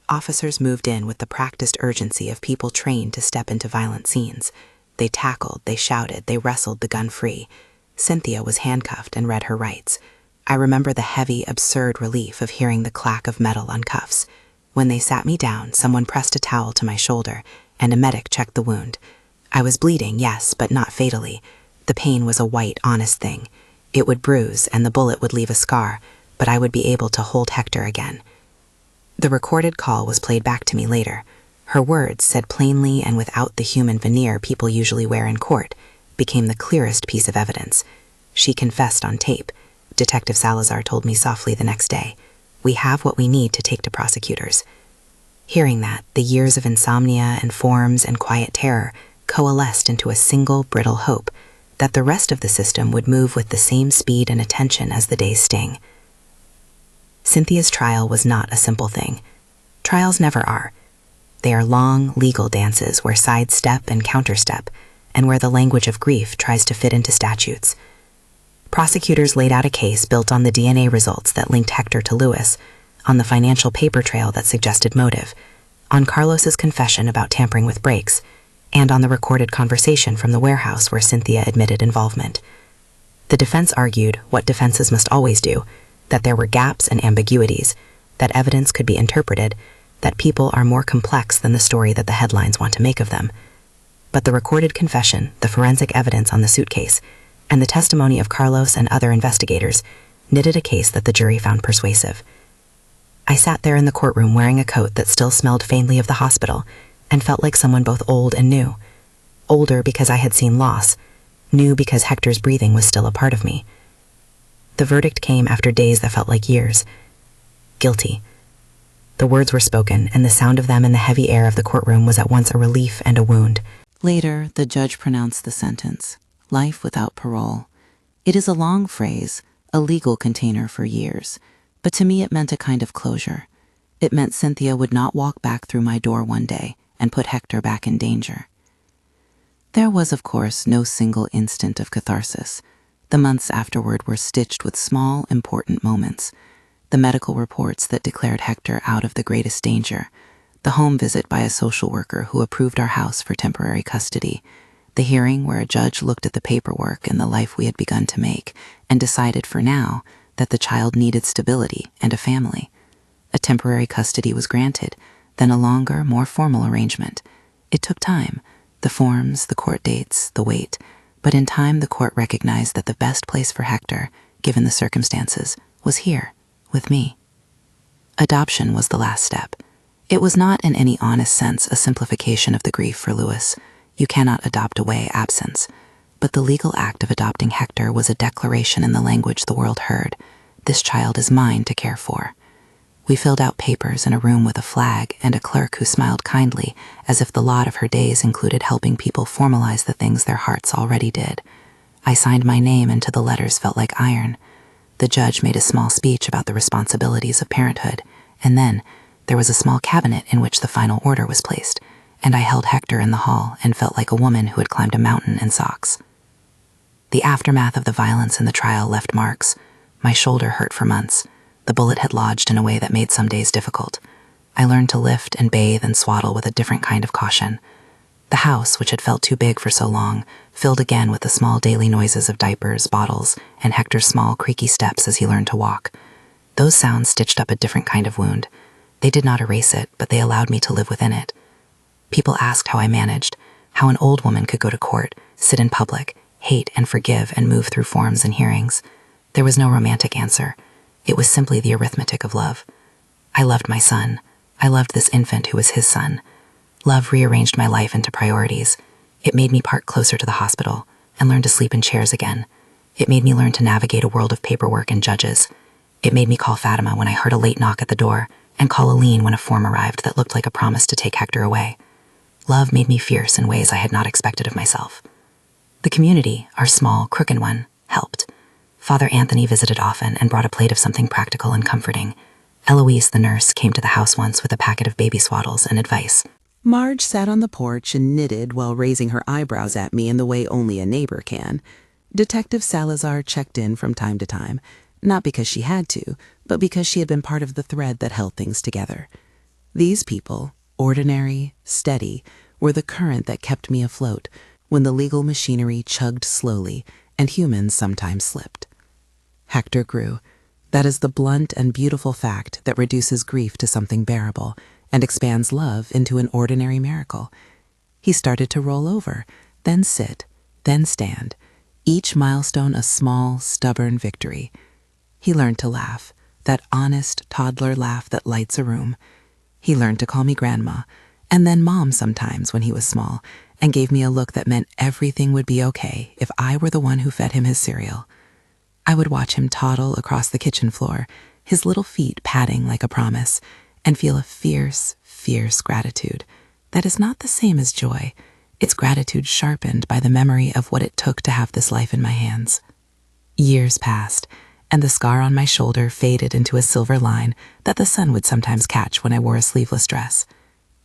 Officers moved in with the practiced urgency of people trained to step into violent scenes. They tackled, they shouted, they wrestled the gun free. Cynthia was handcuffed and read her rights. I remember the heavy, absurd relief of hearing the clack of metal on cuffs. When they sat me down, someone pressed a towel to my shoulder, and a medic checked the wound. I was bleeding, yes, but not fatally. The pain was a white, honest thing. It would bruise, and the bullet would leave a scar, but I would be able to hold Hector again. The recorded call was played back to me later. Her words, said plainly and without the human veneer people usually wear in court, became the clearest piece of evidence. She confessed on tape. Detective Salazar told me softly the next day, "We have what we need to take to prosecutors." Hearing that, the years of insomnia and forms and quiet terror coalesced into a single brittle hope that the rest of the system would move with the same speed and attention as the day's sting. Cynthia's trial was not a simple thing. Trials never are. They are long, legal dances where sidestep and counterstep, and where the language of grief tries to fit into statutes. Prosecutors laid out a case built on the DNA results that linked Hector to Lewis, on the financial paper trail that suggested motive, on Carlos's confession about tampering with brakes, and on the recorded conversation from the warehouse where Cynthia admitted involvement. The defense argued, what defenses must always do, that there were gaps and ambiguities, that evidence could be interpreted, that people are more complex than the story that the headlines want to make of them. But the recorded confession, the forensic evidence on the suitcase, and the testimony of Carlos and other investigators knitted a case that the jury found persuasive. I sat there in the courtroom wearing a coat that still smelled faintly of the hospital and felt like someone both old and new. Older because I had seen loss, new because Hector's breathing was still a part of me. The verdict came after days that felt like years. Guilty. The words were spoken, and the sound of them in the heavy air of the courtroom was at once a relief and a wound. Later, the judge pronounced the sentence, life without parole. It is a long phrase, a legal container for years, but to me it meant a kind of closure. It meant Cynthia would not walk back through my door one day and put Hector back in danger. There was, of course, no single instant of catharsis. The months afterward were stitched with small, important moments. The medical reports that declared Hector out of the greatest danger, the home visit by a social worker who approved our house for temporary custody, the hearing where a judge looked at the paperwork and the life we had begun to make and decided for now that the child needed stability and a family. A temporary custody was granted, then a longer, more formal arrangement. It took time, the forms, the court dates, the wait, but in time the court recognized that the best place for Hector, given the circumstances, was here, with me. Adoption was the last step. It was not in any honest sense a simplification of the grief for Louis. You cannot adopt away absence. But the legal act of adopting Hector was a declaration in the language the world heard. This child is mine to care for. We filled out papers in a room with a flag and a clerk who smiled kindly, as if the lot of her days included helping people formalize the things their hearts already did. I signed my name, and the letters felt like iron. The judge made a small speech about the responsibilities of parenthood, and then there was a small cabinet in which the final order was placed, and I held Hector in the hall and felt like a woman who had climbed a mountain in socks. The aftermath of the violence in the trial left marks. My shoulder hurt for months. The bullet had lodged in a way that made some days difficult. I learned to lift and bathe and swaddle with a different kind of caution. The house, which had felt too big for so long, filled again with the small daily noises of diapers, bottles, and Hector's small, creaky steps as he learned to walk. Those sounds stitched up a different kind of wound. They did not erase it, but they allowed me to live within it. People asked how I managed, how an old woman could go to court, sit in public, hate and forgive, and move through forms and hearings. There was no romantic answer. It was simply the arithmetic of love. I loved my son. I loved this infant who was his son. Love rearranged my life into priorities. It made me park closer to the hospital and learn to sleep in chairs again. It made me learn to navigate a world of paperwork and judges. It made me call Fatima when I heard a late knock at the door and call Aline when a form arrived that looked like a promise to take Hector away. Love made me fierce in ways I had not expected of myself. The community, our small, crooked one, helped. Father Anthony visited often and brought a plate of something practical and comforting. Eloise, the nurse, came to the house once with a packet of baby swaddles and advice. Marge sat on the porch and knitted while raising her eyebrows at me in the way only a neighbor can. Detective Salazar checked in from time to time, not because she had to, but because she had been part of the thread that held things together. These people, ordinary, steady, were the current that kept me afloat when the legal machinery chugged slowly and humans sometimes slipped. Hector grew. That is the blunt and beautiful fact that reduces grief to something bearable and expands love into an ordinary miracle. He started to roll over, then sit, then stand, each milestone a small, stubborn victory. He learned to laugh, that honest toddler laugh that lights a room. He learned to call me grandma, and then mom sometimes when he was small, and gave me a look that meant everything would be okay if I were the one who fed him his cereal. I would watch him toddle across the kitchen floor, his little feet patting like a promise, and feel a fierce, fierce gratitude. That is not the same as joy. It's gratitude sharpened by the memory of what it took to have this life in my hands. Years passed, and the scar on my shoulder faded into a silver line that the sun would sometimes catch when I wore a sleeveless dress.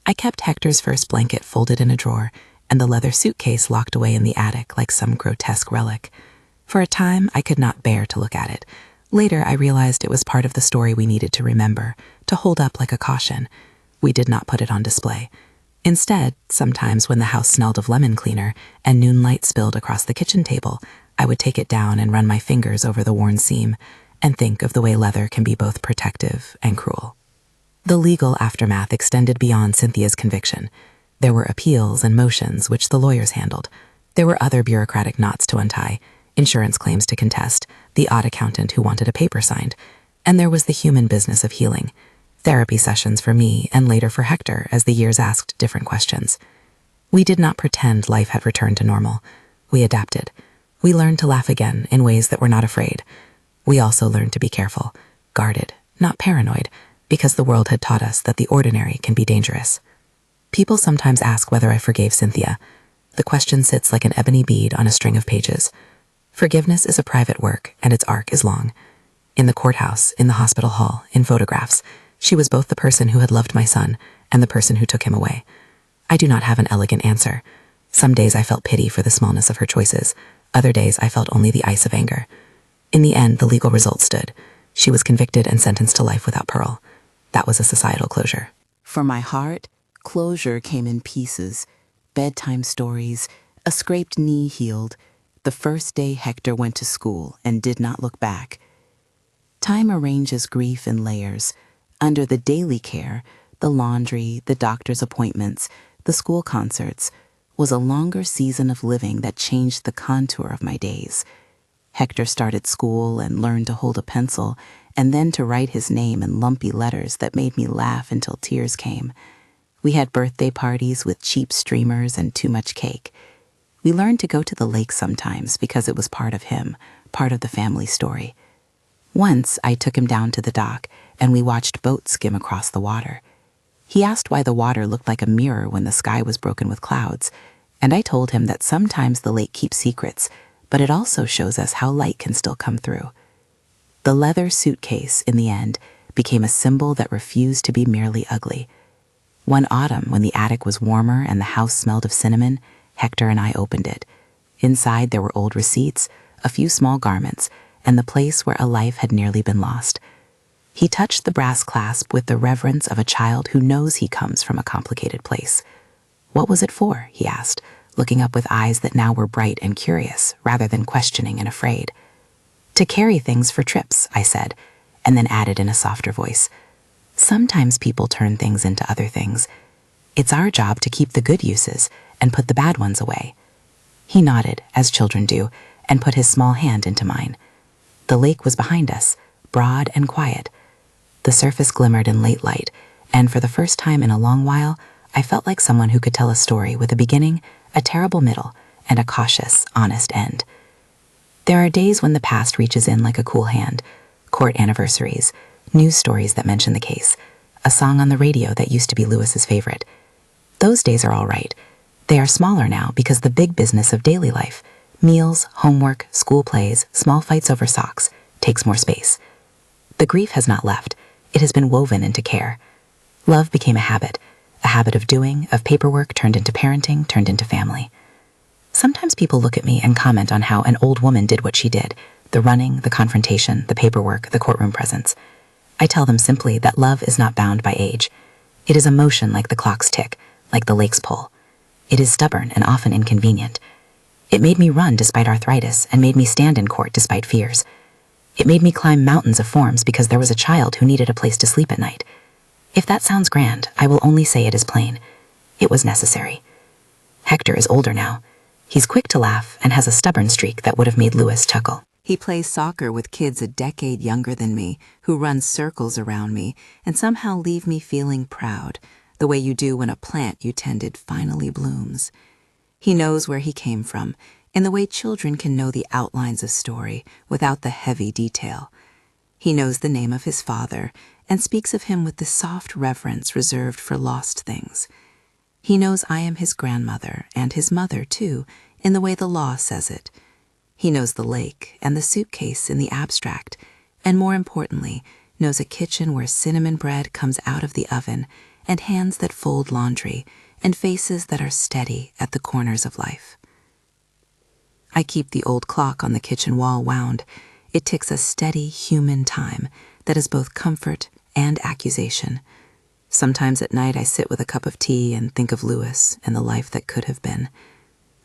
I kept Hector's first blanket folded in a drawer and the leather suitcase locked away in the attic like some grotesque relic. For a time, I could not bear to look at it. Later, I realized it was part of the story we needed to remember, to hold up like a caution. We did not put it on display. Instead, sometimes when the house smelled of lemon cleaner and noon light spilled across the kitchen table, I would take it down and run my fingers over the worn seam and think of the way leather can be both protective and cruel. The legal aftermath extended beyond Cynthia's conviction. There were appeals and motions which the lawyers handled. There were other bureaucratic knots to untie, insurance claims to contest, the odd accountant who wanted a paper signed, and there was the human business of healing, therapy sessions for me and later for Hector as the years asked different questions. We did not pretend life had returned to normal. We adapted. We learned to laugh again in ways that were not afraid. We also learned to be careful, guarded, not paranoid, because the world had taught us that the ordinary can be dangerous. People sometimes ask whether I forgave Cynthia. The question sits like an ebony bead on a string of pages. Forgiveness is a private work, and its arc is long. In the courthouse, in the hospital hall, in photographs, she was both the person who had loved my son and the person who took him away. I do not have an elegant answer. Some days I felt pity for the smallness of her choices. Other days I felt only the ice of anger. In the end, the legal result stood. She was convicted and sentenced to life without parole. That was a societal closure. For my heart, closure came in pieces. Bedtime stories, a scraped knee healed, the first day Hector went to school and did not look back. Time arranges grief in layers. Under the daily care, The laundry, the doctor's appointments, the school concerts was a longer season of living that changed the contour of my days. Hector started school and learned to hold a pencil and then to write his name in lumpy letters that made me laugh until tears came. We had birthday parties with cheap streamers and too much cake. We learned to go to the lake sometimes because it was part of him, part of the family story. Once I took him down to the dock and we watched boats skim across the water. He asked why the water looked like a mirror when the sky was broken with clouds, and I told him that sometimes the lake keeps secrets, but it also shows us how light can still come through. The leather suitcase, in the end, became a symbol that refused to be merely ugly. One autumn, when the attic was warmer and the house smelled of cinnamon, Hector and I opened it. Inside there were old receipts, a few small garments, and the place where a life had nearly been lost. He touched the brass clasp with the reverence of a child who knows he comes from a complicated place. "What was it for?" he asked, looking up with eyes that now were bright and curious, rather than questioning and afraid. "To carry things for trips," I said, and then added in a softer voice, "Sometimes people turn things into other things. It's our job to keep the good uses and put the bad ones away." He nodded, as children do, and put his small hand into mine. The lake was behind us, broad and quiet. The surface glimmered in late light, and for the first time in a long while, I felt like someone who could tell a story with a beginning, a terrible middle, and a cautious, honest end. There are days when the past reaches in like a cool hand, court anniversaries, news stories that mention the case, a song on the radio that used to be Lewis's favorite. Those days are all right. They are smaller now because the big business of daily life, meals, homework, school plays, small fights over socks, takes more space. The grief has not left. It has been woven into care. Love became a habit of doing, of paperwork turned into parenting, turned into family. Sometimes people look at me and comment on how an old woman did what she did, the running, the confrontation, the paperwork, the courtroom presence. I tell them simply that love is not bound by age. It is a motion like the clock's tick, like the lake's pull. It is stubborn and often inconvenient. It made me run despite arthritis and made me stand in court despite fears. It made me climb mountains of forms because there was a child who needed a place to sleep at night. If that sounds grand, I will only say it is plain. It was necessary. Hector is older now. He's quick to laugh and has a stubborn streak that would have made Lewis chuckle. He plays soccer with kids a decade younger than me, who run circles around me and somehow leave me feeling proud, the way you do when a plant you tended finally blooms. He knows where he came from, in the way children can know the outlines of story without the heavy detail. He knows the name of his father and speaks of him with the soft reverence reserved for lost things. He knows I am his grandmother and his mother, too, in the way the law says it. He knows the lake and the suitcase in the abstract, and more importantly, knows a kitchen where cinnamon bread comes out of the oven and hands that fold laundry and faces that are steady at the corners of life. I keep the old clock on the kitchen wall wound. It ticks a steady human time that is both comfort and accusation. Sometimes at night I sit with a cup of tea and think of Lewis and the life that could have been.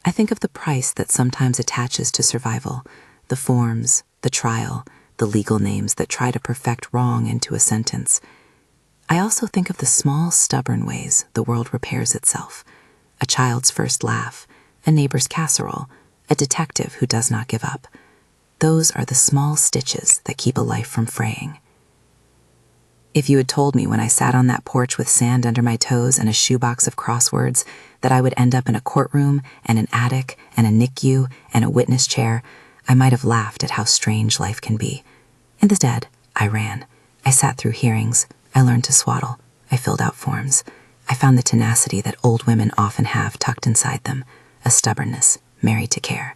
I think of the price that sometimes attaches to survival, the forms, the trial, the legal names that try to perfect wrong into a sentence. I also think of the small, stubborn ways the world repairs itself. A child's first laugh, a neighbor's casserole, a detective who does not give up. Those are the small stitches that keep a life from fraying. If you had told me when I sat on that porch with sand under my toes and a shoebox of crosswords that I would end up in a courtroom and an attic and a NICU and a witness chair, I might have laughed at how strange life can be. Instead, I ran. I sat through hearings. I learned to swaddle. I filled out forms. I found the tenacity that old women often have tucked inside them, a stubbornness married to care.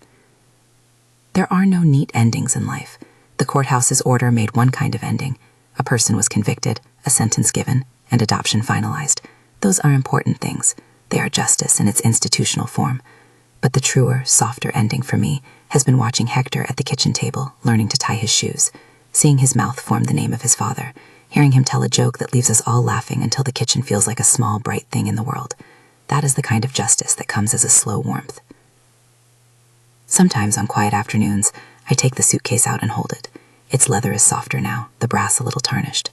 There are no neat endings in life. The courthouse's order made one kind of ending. A person was convicted, a sentence given, and adoption finalized. Those are important things. They are justice in its institutional form. But the truer, softer ending for me has been watching Hector at the kitchen table, learning to tie his shoes, seeing his mouth form the name of his father, hearing him tell a joke that leaves us all laughing until the kitchen feels like a small, bright thing in the world. That is the kind of justice that comes as a slow warmth. Sometimes on quiet afternoons, I take the suitcase out and hold it. Its leather is softer now, the brass a little tarnished.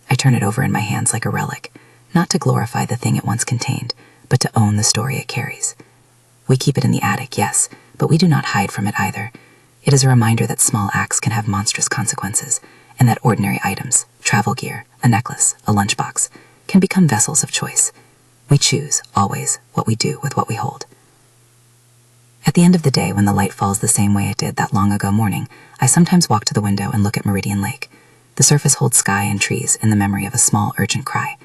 I turn it over in my hands like a relic. not to glorify the thing it once contained, but to own the story it carries. We keep it in the attic, yes, but we do not hide from it either. It is a reminder that small acts can have monstrous consequences, and that ordinary items, travel gear, a necklace, a lunchbox, can become vessels of choice. We choose, always, what we do with what we hold. At the end of the day, when the light falls the same way it did that long ago morning, I sometimes walk to the window and look at Meridian Lake. The surface holds sky and trees in the memory of a small, urgent cry.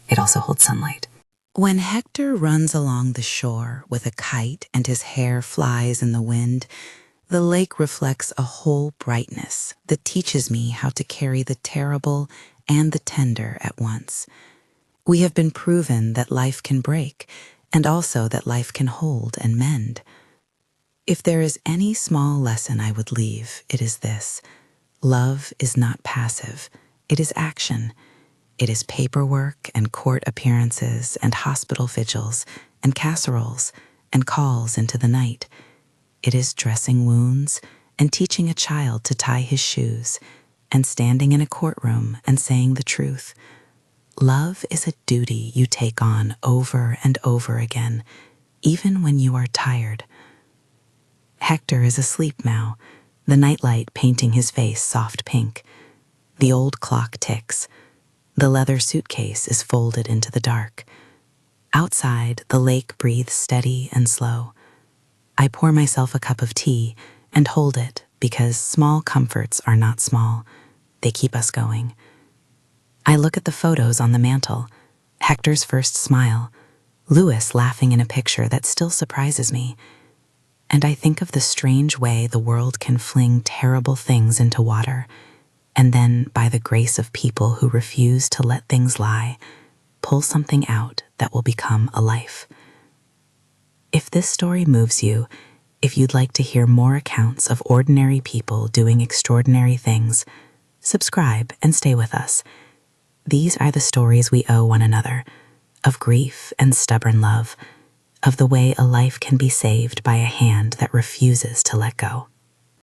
It also holds sunlight. When Hector runs along the shore with a kite and his hair flies in the wind, the lake reflects a whole brightness that teaches me how to carry the terrible and the tender at once. We have been proven that life can break, and also that life can hold and mend. If there is any small lesson I would leave, it is this: love is not passive, it is action. It is paperwork and court appearances and hospital vigils and casseroles and calls into the night. It is dressing wounds and teaching a child to tie his shoes and standing in a courtroom and saying the truth. Love is a duty you take on over and over again, even when you are tired. Hector is asleep now, the nightlight painting his face soft pink. The old clock ticks. The leather suitcase is folded into the dark. Outside, the lake breathes steady and slow. I pour myself a cup of tea and hold it because small comforts are not small. They keep us going. I look at the photos on the mantel. Hector's first smile, Louis laughing in a picture that still surprises me. And I think of the strange way the world can fling terrible things into water, and then, by the grace of people who refuse to let things lie, pull something out that will become a life. If this story moves you, if you'd like to hear more accounts of ordinary people doing extraordinary things, subscribe and stay with us. These are the stories we owe one another, of grief and stubborn love, of the way a life can be saved by a hand that refuses to let go.